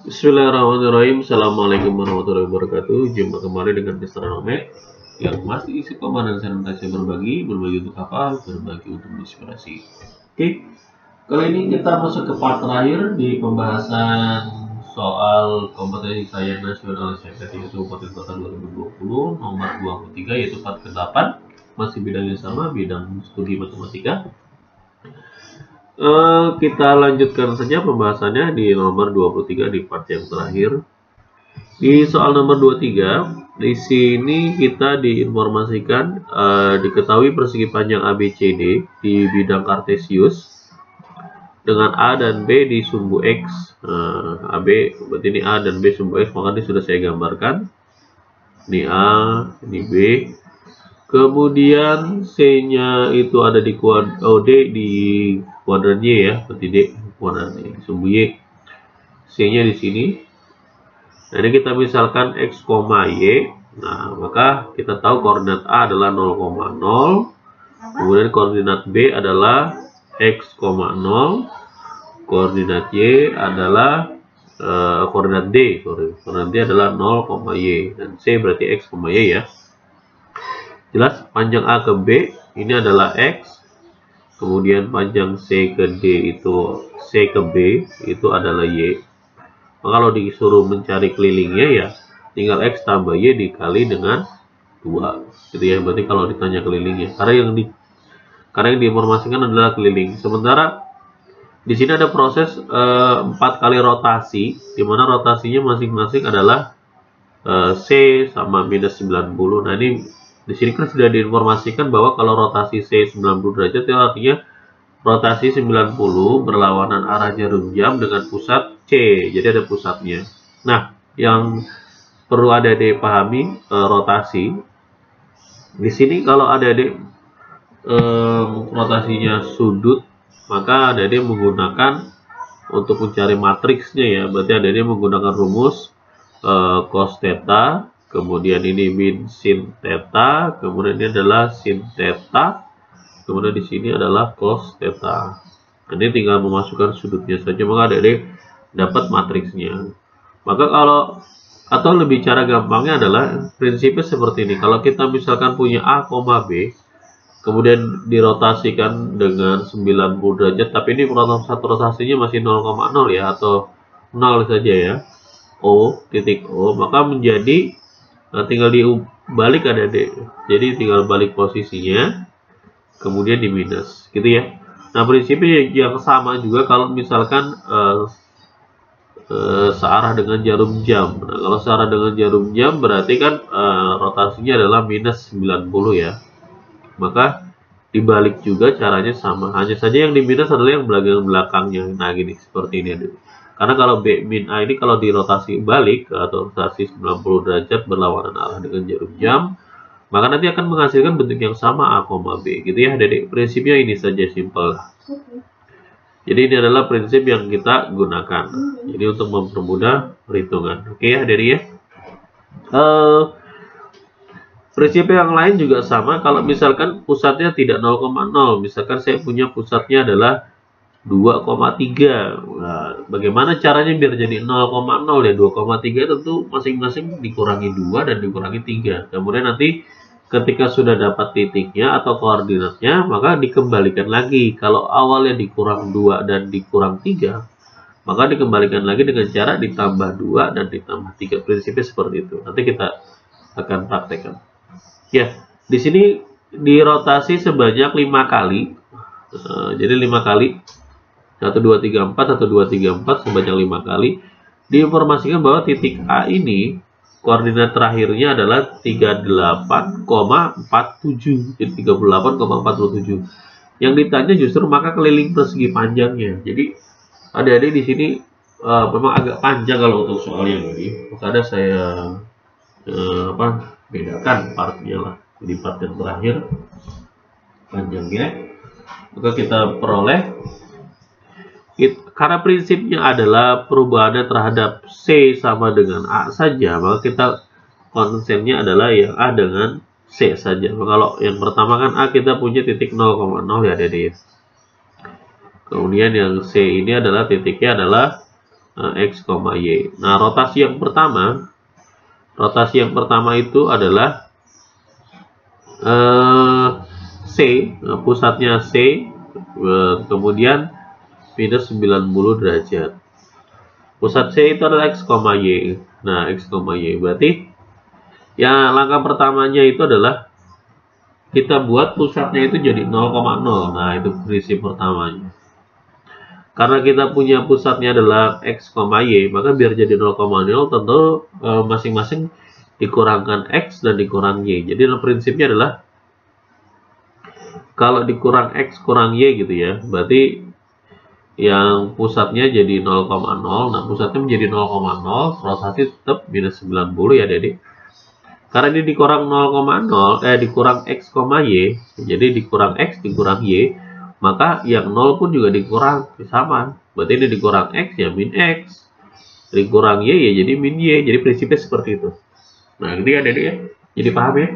Bismillahirrahmanirrahim. Assalamualaikum warahmatullahi wabarakatuh. Jumpa kembali dengan Mr. Nomet yang masih isi koma dan senantiasa berbagi untuk apa? Berbagi untuk inspirasi. Oke, kali ini kita masuk ke part terakhir di pembahasan soal kompetensi sains nasional SNMPTN Kabupaten Kota 2020 nomor 23 yaitu part ke-8, masih bidangnya sama, bidang studi matematika. Kita lanjutkan saja pembahasannya di nomor 23 di part yang terakhir. Di soal nomor 23, di sini kita diinformasikan diketahui persegi panjang ABCD di bidang kartesius dengan A dan B di sumbu X. AB berarti ini A dan B sumbu X, maka ini sudah saya gambarkan. Ini A, ini B. Kemudian C-nya itu ada di D di kuadran Y ya, berarti D kuadran Y, sumbu Y. C-nya di sini. Nah, ini kita misalkan X, Y. Nah, maka kita tahu koordinat A adalah 0,0. Kemudian koordinat B adalah X, 0. Koordinat Y adalah koordinat D. Koordinat D adalah 0, Y. Dan C berarti X, Y ya. Jelas panjang A ke B ini adalah X, kemudian panjang C ke D itu C ke B itu adalah Y. Maka kalau disuruh mencari kelilingnya ya tinggal X tambah Y dikali dengan 2 gitu ya, berarti kalau ditanya kelilingnya, karena yang diinformasikan adalah keliling. Sementara di sini ada proses 4 kali rotasi, di mana rotasinya masing-masing adalah C sama minus 90. Nah, ini di sini kan sudah diinformasikan bahwa kalau rotasi C 90 derajat itu artinya rotasi 90 berlawanan arah jarum jam dengan pusat C. Jadi ada pusatnya. Nah, yang perlu adik-adik pahami rotasi. Di sini kalau adik-adik rotasinya sudut, maka adik-adik menggunakan untuk mencari matriksnya ya. Berarti adik-adik menggunakan rumus cos theta. Kemudian ini min sin theta, kemudian ini adalah sin theta, kemudian di sini adalah cos theta. Ini tinggal memasukkan sudutnya saja, maka adik-adik dapat matriksnya. Maka kalau atau lebih cara gampangnya adalah prinsipnya seperti ini. Kalau kita misalkan punya A, B, kemudian dirotasikan dengan 90 derajat, tapi ini satu rotasinya masih 0,0 ya, atau 0 saja ya, O, titik O, maka menjadi tinggal dibalik adik-adik. Jadi tinggal balik posisinya, kemudian di minus, gitu ya. Nah, prinsipnya yang sama juga kalau misalkan searah dengan jarum jam. Nah, kalau searah dengan jarum jam berarti kan rotasinya adalah minus 90 ya. Maka dibalik juga caranya sama. Hanya saja yang di minus adalah yang belakangnya. Nah, gini, seperti ini adik. Karena kalau B min A ini kalau dirotasi balik atau rotasi 90 derajat berlawanan arah dengan jarum jam, maka nanti akan menghasilkan bentuk yang sama A, B gitu ya. Jadi prinsipnya ini saja, simpel. Jadi ini adalah prinsip yang kita gunakan. Jadi untuk mempermudah perhitungan. Oke ya, dari ya. Prinsip yang lain juga sama. Kalau misalkan pusatnya tidak 0,0, misalkan saya punya pusatnya adalah 2,3. Nah, bagaimana caranya biar jadi 0,0 ya? 2,3 tentu masing-masing dikurangi 2 dan dikurangi 3. Kemudian nanti ketika sudah dapat titiknya atau koordinatnya, maka dikembalikan lagi. Kalau awalnya dikurang 2 dan dikurang 3, maka dikembalikan lagi dengan cara ditambah 2 dan ditambah 3. Prinsipnya seperti itu. Nanti kita akan praktekkan. Ya, di sini dirotasi sebanyak 5 kali. Jadi 5 kali. 1, 2, 3, 4, 1, 2, 3, 4 sebanyak 5 kali. Diinformasikan bahwa titik A ini koordinat terakhirnya adalah 38,47. Jadi 38,47. Yang ditanya justru maka keliling persegi panjangnya. Jadi adik-adik di sini memang agak panjang kalau untuk soal yang ini. Maka saya bedakan partnya lah. Jadi part yang terakhir panjangnya. Maka kita peroleh. Karena prinsipnya adalah perubahannya terhadap C sama dengan A saja, maka kita konsennya adalah yang A dengan C saja. Maka kalau yang pertama kan A kita punya titik 0,0 ya, Dede. Kemudian yang C ini adalah titiknya adalah X, Y. Nah, rotasi yang pertama itu adalah C, pusatnya C, kemudian minus 90 derajat. Pusat C itu adalah X, Y. Nah, X, Y. Berarti ya langkah pertamanya itu adalah kita buat pusatnya itu jadi 0,0. Nah, itu prinsip pertamanya. Karena kita punya pusatnya adalah X, Y, maka biar jadi 0,0 tentu masing-masing dikurangkan X dan dikurang Y. Jadi prinsipnya adalah kalau dikurang X kurang Y gitu ya, berarti yang pusatnya jadi 0,0. Nah, pusatnya menjadi 0,0, rotasi tetap minus 90 ya Dedek. Karena ini dikurang 0,0, dikurang X, Y, jadi dikurang X, dikurang Y, maka yang 0 pun juga dikurang, sama. Berarti ini dikurang X ya min X, dikurang Y ya jadi min Y. Jadi prinsipnya seperti itu. Nah, ini ya Dedek ya. Jadi paham ya?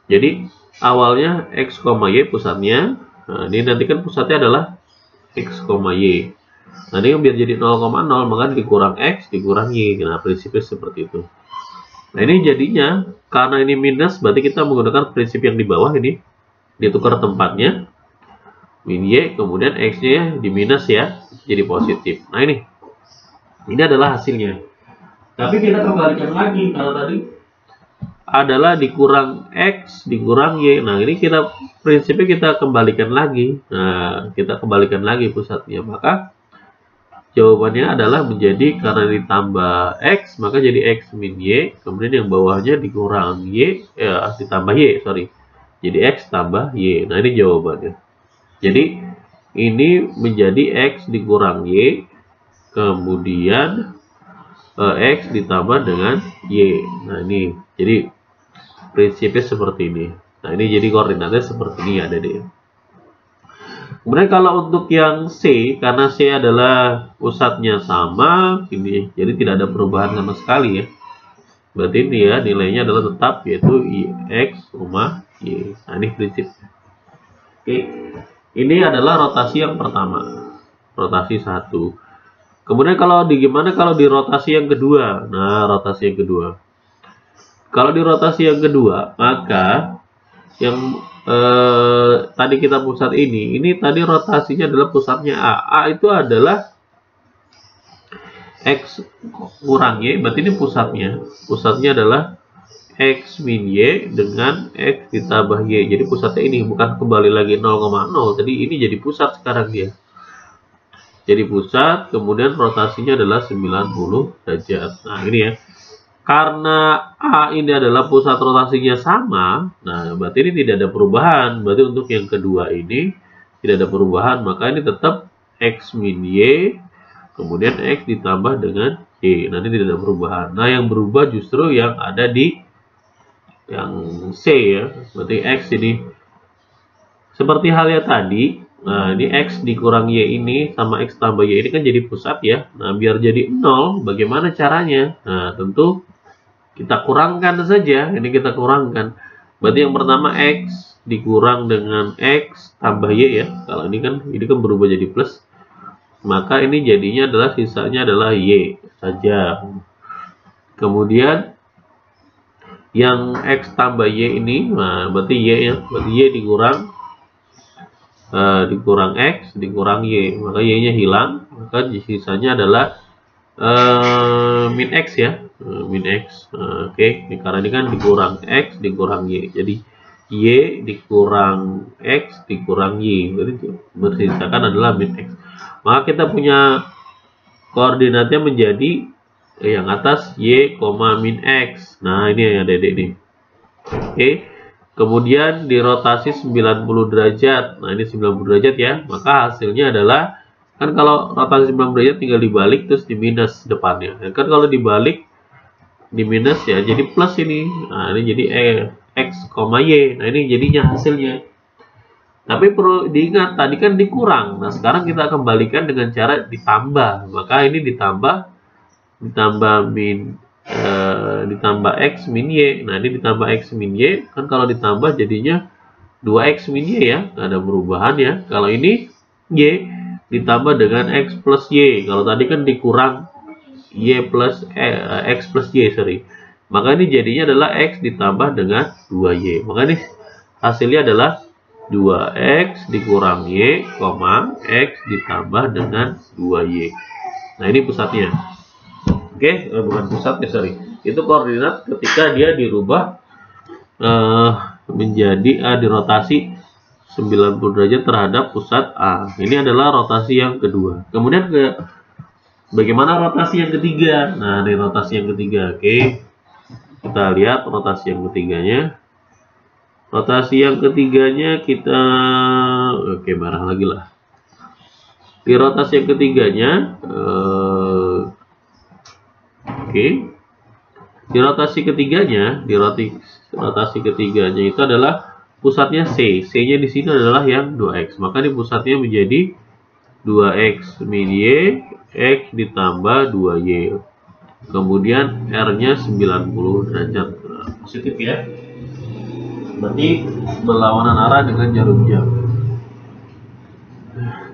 Jadi awalnya X, Y pusatnya. Nah, ini nanti kan pusatnya adalah X, Y. Nah, ini biar jadi 0,0 maka dikurang X, dikurang Y. Nah, prinsipnya seperti itu. Nah, ini jadinya karena ini minus, berarti kita menggunakan prinsip yang di bawah ini. Ditukar tempatnya, min Y, kemudian X-nya di minus ya, jadi positif. Nah, ini adalah hasilnya. Tapi kita kembalikan lagi, karena tadi adalah dikurang X, dikurang Y. Nah, ini kita prinsipnya kita kembalikan lagi. Nah, kita kembalikan lagi pusatnya. Maka jawabannya adalah menjadi karena ditambah X, maka jadi X min Y. Kemudian yang bawahnya dikurang Y, ditambah Y, sorry. Jadi X tambah Y. Nah, ini jawabannya. Jadi ini menjadi X dikurang Y, kemudian X ditambah dengan Y. Nah, ini jadi prinsipnya seperti ini. Nah, ini jadi koordinatnya seperti ini ya Dedek. Kemudian kalau untuk yang C, karena C adalah pusatnya sama, ini jadi tidak ada perubahan sama sekali ya. Berarti ini ya nilainya adalah tetap, yaitu X, Y. Nah, ini prinsipnya. Oke, ini adalah rotasi yang pertama, rotasi 1. Kemudian gimana kalau di rotasi yang kedua? Nah, rotasi yang kedua. Kalau di rotasi yang kedua, maka yang tadi kita pusat ini tadi rotasinya adalah pusatnya A. A itu adalah X kurang Y, berarti ini pusatnya. Pusatnya adalah X min Y dengan X ditambah Y. Jadi pusatnya ini bukan kembali lagi 0,0. Jadi ini jadi pusat sekarang dia. Jadi pusat, kemudian rotasinya adalah 90 derajat. Nah, ini ya. Karena A ini adalah pusat rotasinya sama, nah berarti ini tidak ada perubahan. Berarti untuk yang kedua ini tidak ada perubahan, maka ini tetap X min Y, kemudian X ditambah dengan Y. Nanti tidak ada perubahan. Nah, yang berubah justru yang ada di yang C ya. Berarti X ini seperti halnya tadi. Nah, ini X dikurang Y ini sama X tambah Y ini kan jadi pusat ya. Nah, biar jadi 0, bagaimana caranya? Nah, tentu kita kurangkan saja. Ini kita kurangkan. Berarti yang pertama X dikurang dengan X tambah Y ya. Kalau ini kan berubah jadi plus. Maka ini jadinya adalah sisanya adalah Y saja. Kemudian yang X tambah Y ini, nah berarti Y ya. Berarti Y dikurang X dikurang Y, maka Y nya hilang, maka sisanya adalah min X ya, min X. Oke, karena ini kan dikurang X dikurang Y, jadi Y dikurang X dikurang Y, berarti bersisakan adalah min X. Maka kita punya koordinatnya menjadi yang atas Y, min X. Nah, ini ya Dedek nih. Oke. Kemudian dirotasi 90 derajat. Nah, ini 90 derajat ya. Maka hasilnya adalah, kan kalau rotasi 90 derajat tinggal dibalik terus di minus depannya. Dan kan kalau dibalik di minus ya jadi plus ini. Nah, ini jadi X, Y. Nah, ini jadinya hasilnya. Tapi perlu diingat tadi kan dikurang. Nah, sekarang kita kembalikan dengan cara ditambah. Maka ini ditambah ditambah X min Y. Nah, ini ditambah X min Y. Kan kalau ditambah jadinya 2X min Y ya. Nggak ada perubahan ya. Kalau ini Y, ditambah dengan X plus Y. Kalau tadi kan dikurang Y plus X plus Y, sorry. Maka ini jadinya adalah X ditambah dengan 2Y. Maka ini hasilnya adalah 2X dikurang Y, X ditambah dengan 2Y. Nah, ini pusatnya. Oke, bukan pusatnya, sorry. Itu koordinat ketika dia dirubah menjadi dirotasi 90 derajat terhadap pusat A. Ini adalah rotasi yang kedua. Kemudian bagaimana rotasi yang ketiga? Nah, ini rotasi yang ketiga. Oke. Kita lihat rotasi yang ketiganya. Rotasi yang ketiganya kita merah lagi lah. Di rotasi yang ketiganya di rotasi ketiganya itu adalah pusatnya C. C-nya di sini adalah yang 2X. Maka di pusatnya menjadi 2X min Y, X ditambah 2Y. Kemudian R-nya 90 derajat. Positif ya. Berarti berlawanan arah dengan jarum jam.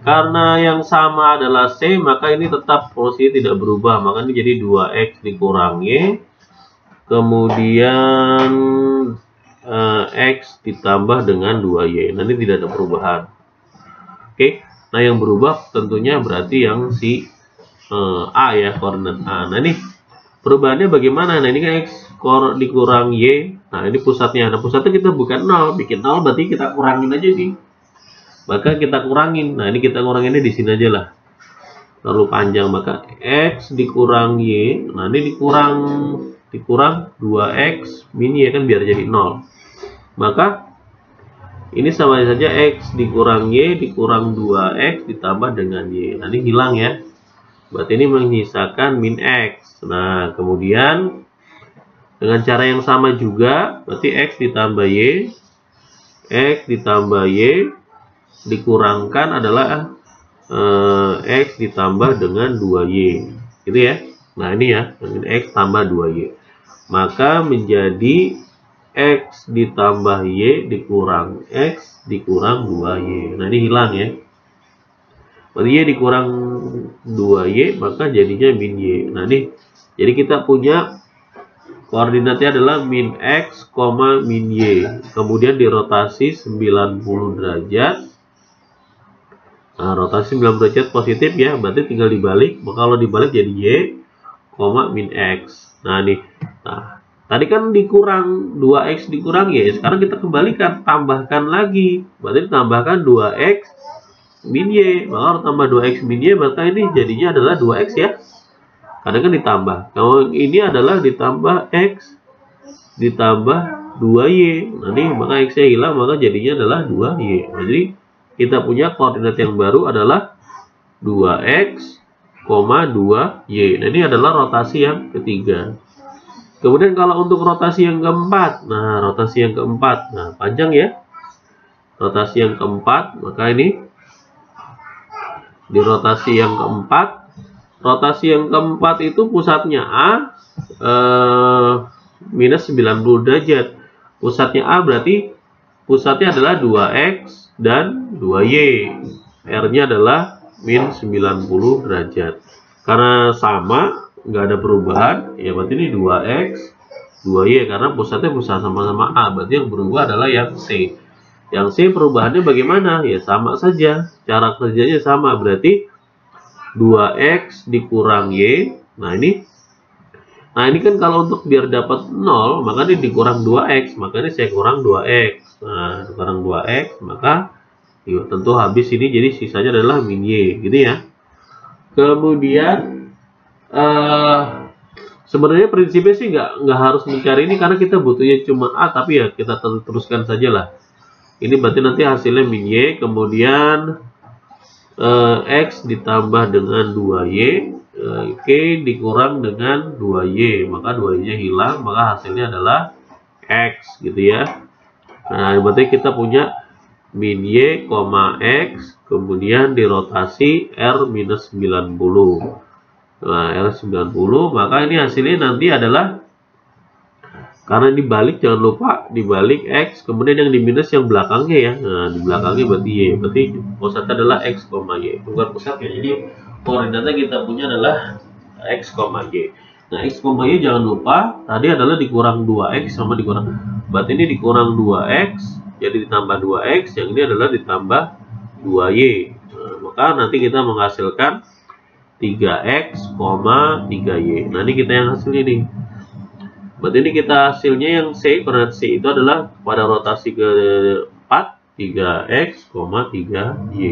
Karena yang sama adalah C, maka ini tetap posisi tidak berubah. Maka ini jadi 2X dikurang Y. Kemudian X ditambah dengan 2Y. Nanti tidak ada perubahan. Oke. Nah, yang berubah tentunya berarti yang si A ya, koordinat A. Nah, ini perubahannya bagaimana? Nah, ini kan X dikurang Y. Nah, ini pusatnya. Nah, pusatnya kita bukan 0. Bikin 0 berarti kita kurangin aja nih. Maka kita kurangin. Nah, ini kita kuranginnya di sini aja lah. Terlalu panjang. Maka X dikurang Y. Nah, ini dikurang 2X min Y kan biar jadi 0. Maka ini sama saja X dikurang Y dikurang 2X ditambah dengan Y. Nah, ini hilang ya. Berarti ini menyisakan min X. Nah, kemudian dengan cara yang sama juga, berarti X ditambah Y. X ditambah Y dikurangkan adalah X ditambah dengan 2Y. Gitu ya. Nah, ini ya. X tambah 2Y. Maka menjadi X ditambah Y dikurang X dikurang 2Y. Nah, ini hilang ya. Berarti Y dikurang 2Y, maka jadinya min Y. Nah, ini. Jadi kita punya koordinatnya adalah min X, min Y. Kemudian dirotasi 90 derajat. Nah, rotasi 90 derajat positif ya. Berarti tinggal dibalik. Maka kalau dibalik jadi Y, min X. Nah, nih. Nah, tadi kan dikurang 2X dikurang Y. Sekarang kita kembalikan, tambahkan lagi. Berarti ditambahkan 2X min Y. Maka harus tambah 2X min Y, maka ini jadinya adalah 2X ya. Karena kan ditambah. Kalau ini adalah ditambah X ditambah 2Y. Nanti maka X-nya hilang, maka jadinya adalah 2Y. Jadi kita punya koordinat yang baru adalah 2X, 2Y. Nah, ini adalah rotasi yang ketiga. Kemudian kalau untuk rotasi yang keempat, nah rotasi yang keempat, nah panjang ya. Rotasi yang keempat, maka ini di rotasi yang keempat, itu pusatnya A minus 90 derajat. Pusatnya A berarti pusatnya adalah 2X dan 2Y. R-nya adalah min 90 derajat. Karena sama, nggak ada perubahan, ya berarti ini 2X 2Y karena pusatnya sama-sama A. Berarti yang berubah adalah yang C. Yang C perubahannya bagaimana? Ya sama saja, cara kerjanya sama. Berarti 2X dikurang Y. Nah ini kan kalau untuk biar dapat 0, maka ini dikurang 2X. Maka ini saya kurang 2X. Nah, dikurang 2X, maka ya, tentu habis ini, jadi sisanya adalah min Y, gitu ya. Kemudian sebenarnya prinsipnya sih nggak harus mencari ini karena kita butuhnya cuma A, tapi ya kita teruskan saja lah. Ini berarti nanti hasilnya min Y, kemudian X ditambah dengan 2Y, K dikurang dengan 2Y, maka 2Y nya hilang, maka hasilnya adalah X, gitu ya. Nah, berarti kita punya min Y, X, kemudian dirotasi R minus 90. Nah, R 90, maka ini hasilnya nanti adalah Karena dibalik, jangan lupa dibalik X, kemudian yang di minus yang belakangnya ya. Nah, di belakangnya berarti Y. Berarti pusatnya adalah X, Y. Bukan pusatnya. Jadi koordinatnya kita punya adalah X, Y. Nah, X, Y jangan lupa tadi adalah dikurang 2X sama dikurang. Berarti ini dikurang 2X, jadi ditambah 2X, yang ini adalah ditambah 2Y. Nah, maka nanti kita menghasilkan 3X, 3Y. Nah, ini kita yang hasilnya nih. Berarti ini kita hasilnya yang C, koordinat C itu adalah pada rotasi ke-4, 3X, 3Y.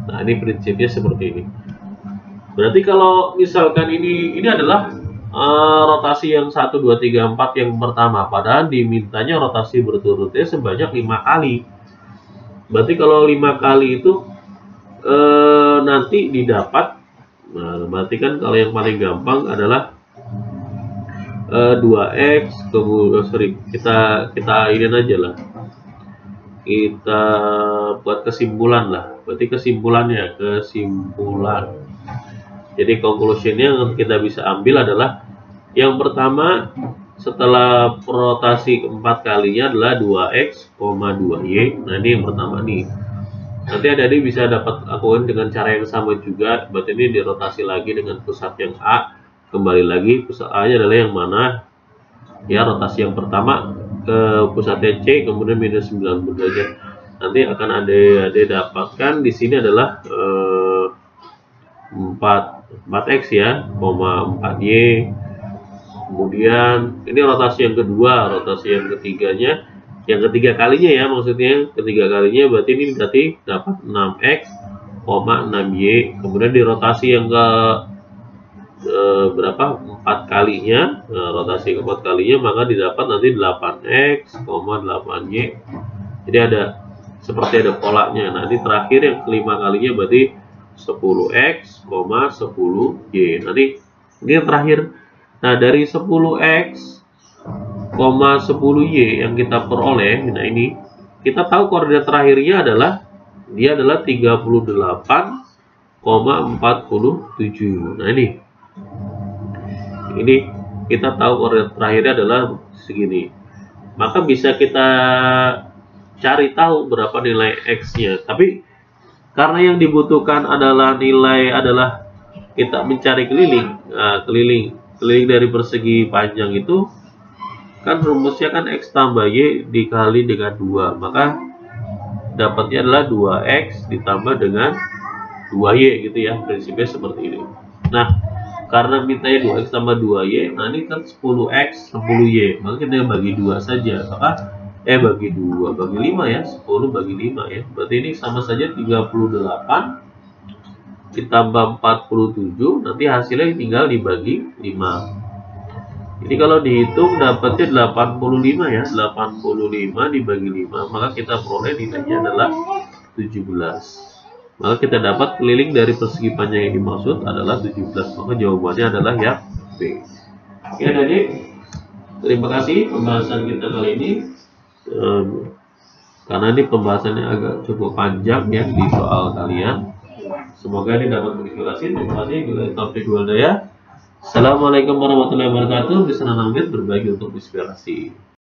Nah, ini prinsipnya seperti ini. Berarti kalau misalkan ini adalah rotasi yang 1, 2, 3, 4 yang pertama. Padahal dimintanya rotasi berturutnya sebanyak 5 kali. Berarti kalau 5 kali itu nanti didapat. Nah, berarti kan kalau yang paling gampang adalah 2X, kemudian kita ini aja lah, kita buat kesimpulan lah. Berarti kesimpulan. Jadi conclusionnya yang kita bisa ambil adalah yang pertama, setelah rotasi 4 kalinya adalah 2X, 2Y. Nah, ini yang pertama nih. Nanti adik-adik bisa dapat lakukan dengan cara yang sama juga. Berarti ini dirotasi lagi dengan pusat yang A. Kembali lagi pusat A nya adalah yang mana ya, rotasi yang pertama ke pusatnya C, kemudian minus 90 derajat. Nanti akan adik dapatkan di sini adalah 4X ya, 4Y. Kemudian ini rotasi yang kedua, rotasi yang ketiganya, yang ketiga kalinya ya, maksudnya ketiga kalinya berarti ini dapat 6X, 6Y. Kemudian di rotasi yang ke berapa, 4 kalinya, rotasi ke-4 kalinya, maka didapat nanti 8X, 8Y. Jadi seperti ada polanya. Nah, ini terakhir yang kelima kalinya berarti 10X, 10Y. Nanti ini yang terakhir. Nah, dari 10X, 10Y yang kita peroleh, nah ini kita tahu koordinat terakhirnya adalah 38,47. Nah, ini kita tahu koordinat terakhirnya adalah segini. Maka bisa kita cari tahu berapa nilai X-nya. Tapi karena yang dibutuhkan adalah kita mencari keliling. Nah, keliling dari persegi panjang itu kan rumusnya kan X tambah Y dikali dengan 2. Maka dapatnya adalah 2X ditambah dengan 2Y gitu ya. Prinsipnya seperti ini. Nah, karena mintanya 2X tambah 2Y, nah ini kan 10X, 10Y. Maka kita bagi 2 saja. Maka bagi 2, bagi 5 ya. 10 bagi 5 ya. Berarti ini sama saja 38 ditambah 47. Nanti hasilnya tinggal dibagi 5. Jadi kalau dihitung dapatnya 85 ya. 85 dibagi 5. Maka kita peroleh nilainya adalah 17. Maka kita dapat keliling dari persegi panjang yang dimaksud adalah 17. Maka jawabannya adalah yang B. Oke adik, terima kasih pembahasan kita kali ini. Karena ini pembahasannya agak cukup panjang ya di soal kalian. Semoga ini dapat menginspirasi. Terima kasih. Taufiq wal hidayah. Assalamualaikum warahmatullahi wabarakatuh. Bisa berbagi untuk inspirasi.